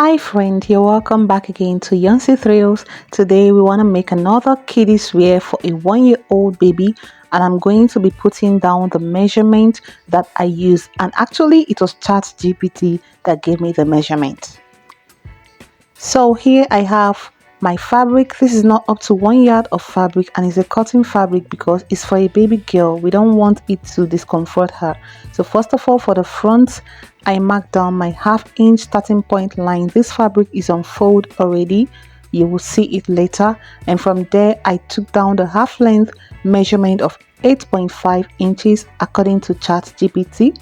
Hi friend, you're welcome back again to Yancy Thrills. Today we want to make another kiddies wear for a 1-year-old baby, and I'm going to be putting down the measurement that I use, and actually it was ChatGPT that gave me the measurement. So here I have my fabric. This is not up to 1 yard of fabric, and it's a cotton fabric because it's for a baby girl. We don't want it to discomfort her. So first of all, for the front, I marked down my 1/2 inch starting point line. This fabric is on fold already. You will see it later. And from there, I took down the half length measurement of 8.5 inches according to ChatGPT.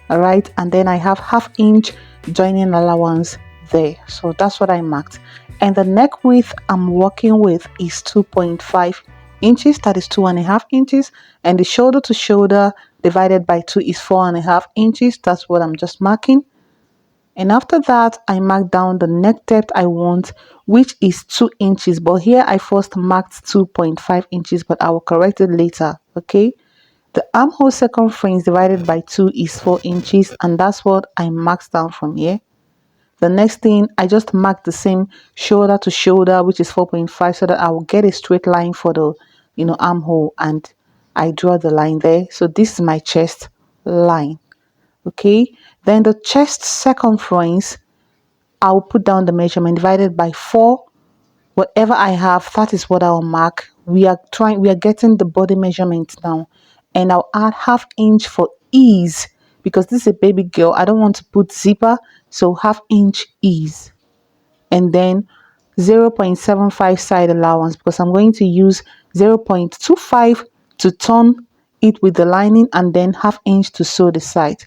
All right, and then I have 1/2 inch joining allowance there, so that's what I marked. And the neck width I'm working with is 2.5 inches, that is 2.5 inches, and the shoulder to shoulder divided by 2 is 4.5 inches. That's what I'm just marking. And after that, I marked down the neck depth I want, which is 2 inches, but here I first marked 2.5 inches, but I will correct it later. Okay, the armhole circumference divided by 2 is 4 inches, and that's what I marked down from here. The next thing, I just marked the same shoulder to shoulder, which is 4.5, so that I will get a straight line for the armhole, and I draw the line there. So this is my chest line. Okay, then the chest circumference, I'll put down the measurement divided by 4. Whatever I have, that is what I'll mark. We are getting the body measurement now, and I'll add 1/2 inch for ease because this is a baby girl. I don't want to put zipper, so 1/2 inch ease. And then 0.75 side allowance because I'm going to use 0.25 to turn it with the lining, and then 1/2 inch to sew the side.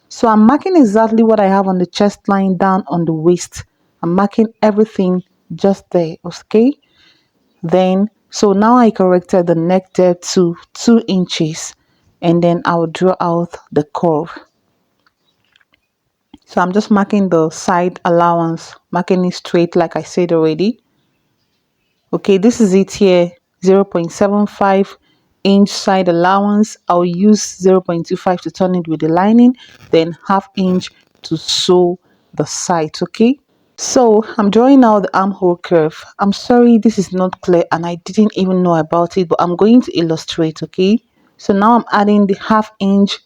So I'm marking exactly what I have on the chest line down on the waist. I'm marking everything just there. Okay, then so now I corrected the neck depth to 2 inches, and then I will draw out the curve. So I'm just marking the side allowance, marking it straight like I said already. Okay, this is it here, 0.75 inch side allowance. I'll use 0.25 to turn it with the lining, then 1/2 inch to sew the sides. Okay, so I'm drawing out the armhole curve. I'm sorry this is not clear and I didn't even know about it, but I'm going to illustrate. Okay, so now I'm adding the 1/2 inch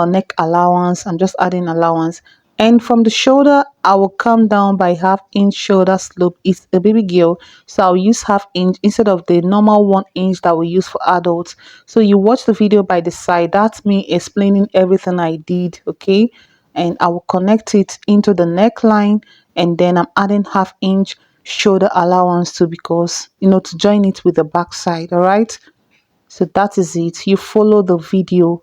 neck allowance. I'm just adding allowance, and from the shoulder I will come down by 1/2 inch shoulder slope. It's a baby girl, so I'll use 1/2 inch instead of the normal 1 inch that we use for adults. So you watch the video by the side. That's me explaining everything I did. Okay, and I will connect it into the neckline, and then I'm adding 1/2 inch shoulder allowance too, because to join it with the back side. All right, so that is it. You follow the video,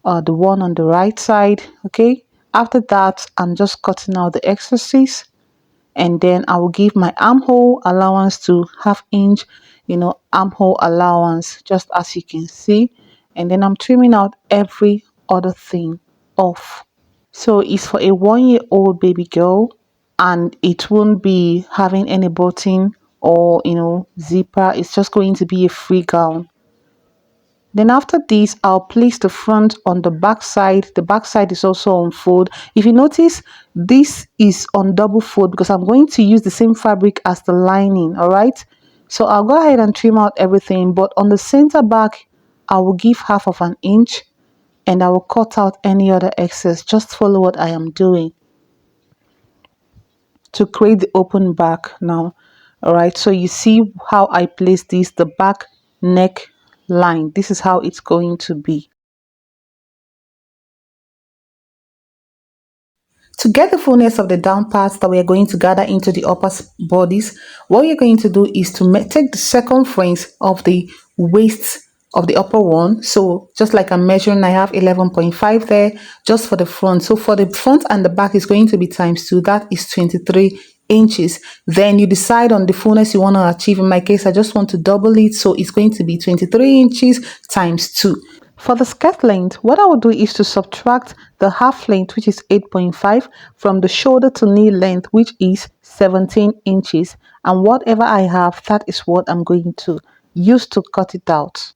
the one on the right side. Okay, after that I'm just cutting out the excesses, and then I will give my armhole allowance to 1/2 inch, armhole allowance, just as you can see, and then I'm trimming out every other thing off. So it's for a 1-year-old baby girl, and it won't be having any button or zipper. It's just going to be a free gown. Then after this, I'll place the front on the back side. The back side is also on fold. If you notice, this is on double fold because I'm going to use the same fabric as the lining. All right, so I'll go ahead and trim out everything, but on the center back I will give 1/2 inch, and I will cut out any other excess. Just follow what I am doing to create the open back now. All right, so you see how I place this, the back neck line. This is how it's going to be. To get the fullness of the down parts that we are going to gather into the upper bodies, what you're going to do is to take the circumference of the waist of the upper one. So just like I'm measuring, I have 11.5 there just for the front. So for the front and the back is going to be ×2. That is 23 inches. Then you decide on the fullness you want to achieve. In my case, I just want to double it, so it's going to be 23 inches ×2. For the skirt length, what I will do is to subtract the half length, which is 8.5, from the shoulder to knee length, which is 17 inches. And whatever I have, that is what I'm going to use to cut it out.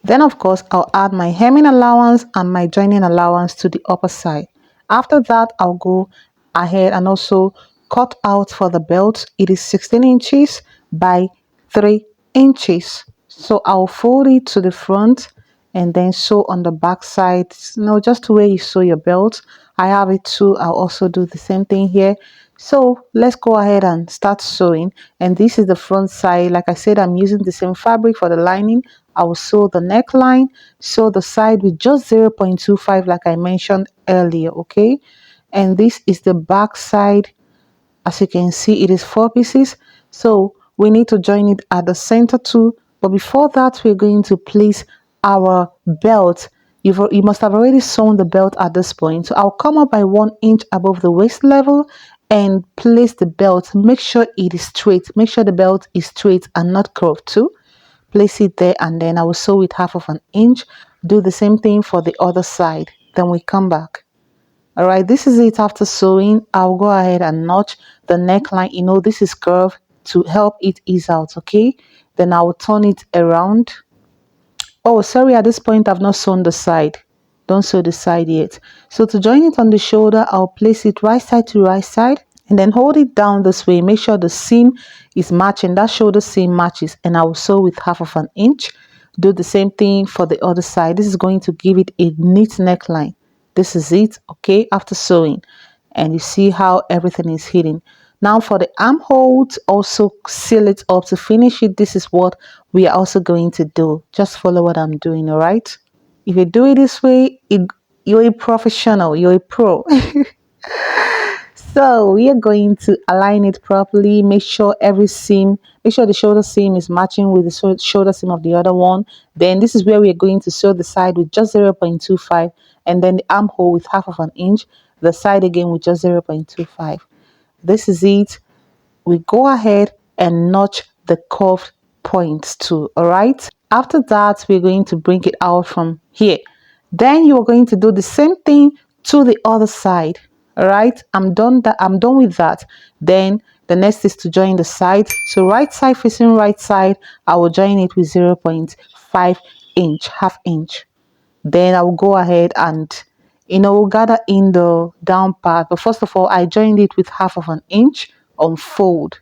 Then, of course, I'll add my hemming allowance and my joining allowance to the upper side. After that, I'll go ahead and also cut out for the belt. It is 16 inches by 3 inches. So I'll fold it to the front and then sew on the back side, just where you sew your belt. I have it too. I'll also do the same thing here. So let's go ahead and start sewing. And this is the front side. Like I said, I'm using the same fabric for the lining. I will sew the neckline, sew the side with just 0.25 like I mentioned earlier, okay? And this is the back side. As you can see, it is 4 pieces, so we need to join it at the center too. But before that, we're going to place our belt. You must have already sewn the belt at this point, so I'll come up by 1 inch above the waist level and place the belt. Make sure it is straight, make sure the belt is straight and not curved too. Place it there, and then I will sew it half of an inch. Do the same thing for the other side, then we come back. All right, this is it. After sewing, I'll go ahead and notch the neckline. This is curved to help it ease out, okay? Then I'll turn it around. Oh, sorry, at this point I've not sewn the side. Don't sew the side yet. So to join it on the shoulder, I'll place it right side to right side and then hold it down this way. Make sure the seam is matching, that shoulder seam matches, and I will sew with half of an inch. Do the same thing for the other side. This is going to give it a neat neckline. This is it, okay, after sewing. And you see how everything is hidden. Now for the armholes, also seal it up to finish it. This is what we are also going to do. Just follow what I'm doing, all right? If you do it this way, you're a professional, you're a pro. So we are going to align it properly. Make sure the shoulder seam is matching with the shoulder seam of the other one. Then this is where we are going to sew the side with just 0.25, and then the armhole with half of an inch. The side again with just 0.25. This is it. We go ahead and notch the curved points too, all right? After that, we're going to bring it out from here. Then you're going to do the same thing to the other side. All right, I'm done with that. Then the next is to join the sides. So right side facing right side, I will join it with 0.5 inch, half inch. Then I will go ahead and gather in the down part. But first of all, I joined it with half of an inch on fold.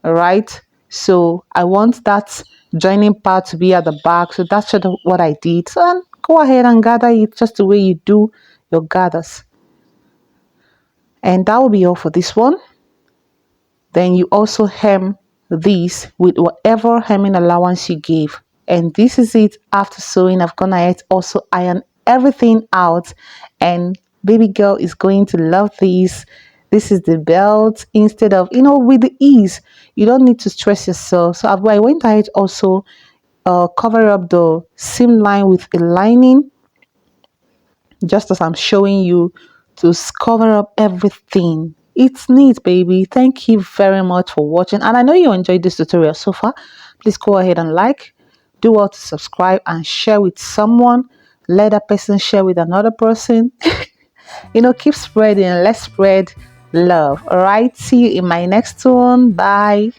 All right, so I want that joining part to be at the back, so that's just what I did. So go ahead and gather it just the way you do your gathers. And that will be all for this one. Then you also hem these with whatever hemming allowance you gave. And this is it. After sewing, I've gone ahead also iron everything out, and baby girl is going to love these. This is the belt. Instead of with the ease, you don't need to stress yourself. So I went ahead also cover up the seam line with a lining, just as I'm showing you, to cover up everything. It's neat, baby. Thank you very much for watching, and I know you enjoyed this tutorial so far. Please go ahead and like, do well to subscribe and share with someone. Let that person share with another person. Keep spreading. Let's spread love. All right, see you in my next one. Bye.